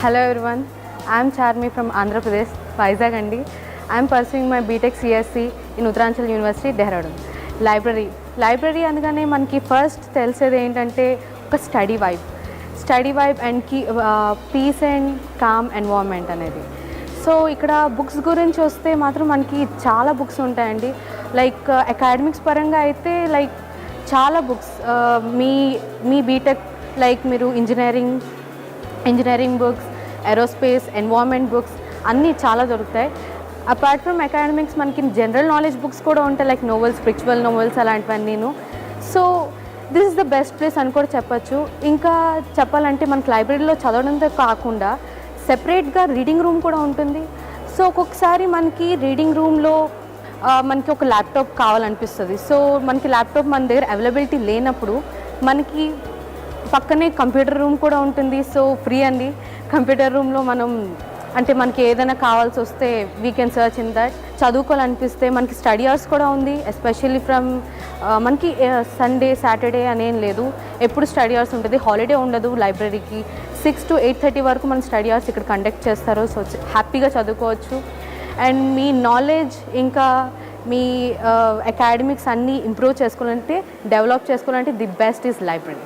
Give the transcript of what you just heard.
Hello everyone, I am Charmi from Andhra Pradesh, Vizag Andi. I am pursuing my BTech CSC in Uttaranchal University, Dehradun. Library అనగానే మనకి first తెలిసేది ఏంటంటే ఒక study vibe and peace and calm environment అనేది. So ఇక్కడ books గురించి వస్తే మాత్రం మనకి చాలా బుక్స్ ఉంటాయండి. లైక్ అకాడమిక్స్ పరంగా అయితే లైక్ చాలా బుక్స్ మీ బీటెక్ లైక్ మీరు engineering books, aerospace, environment books అన్నీ చాలా దొరుకుతాయి. అపార్ట్ ఫ్రమ్ అకాడమిక్స్ మనకి జనరల్ నాలెడ్జ్ బుక్స్ కూడా ఉంటాయి, లైక్ నోవెల్స్, స్పిరిచువల్ నోవెల్స్ అలాంటివన్నీను. So this is the best place అని కూడా చెప్పచ్చు. ఇంకా చెప్పాలంటే మనకి లైబ్రరీలో చదవడంతో కాకుండా సెపరేట్గా రీడింగ్ రూమ్ కూడా ఉంటుంది. సో ఒక్కొక్కసారి మనకి రీడింగ్ రూమ్లో మనకి ఒక ల్యాప్టాప్ కావాలనిపిస్తుంది. సో మనకి ల్యాప్టాప్ మన దగ్గర అవైలబిలిటీ లేనప్పుడు మనకి పక్కనే కంప్యూటర్ రూమ్ కూడా ఉంటుంది. సో ఫ్రీ అండి కంప్యూటర్ రూమ్లో మనం అంటే మనకి ఏదైనా కావాల్సి వస్తే we can search in that. చదువుకోవాలనిపిస్తే మనకి స్టడీ అవర్స్ కూడా ఉంది. ఎస్పెషల్లీ ఫ్రమ్ మనకి సండే, సాటర్డే అనేం లేదు, ఎప్పుడు స్టడీ అవర్స్ ఉంటుంది. హాలిడే ఉండదు లైబ్రరీకి. 6 to 8:30 వరకు మన స్టడీ అవర్స్ ఇక్కడ కండక్ట్ చేస్తారు. సో హ్యాపీగా చదువుకోవచ్చు. అండ్ మీ నాలెడ్జ్ ఇంకా మీ అకాడమిక్స్ అన్నీ ఇంప్రూవ్ చేసుకోవాలంటే, డెవలప్ చేసుకోవాలంటే ది బెస్ట్ ఈజ్ లైబ్రరీ.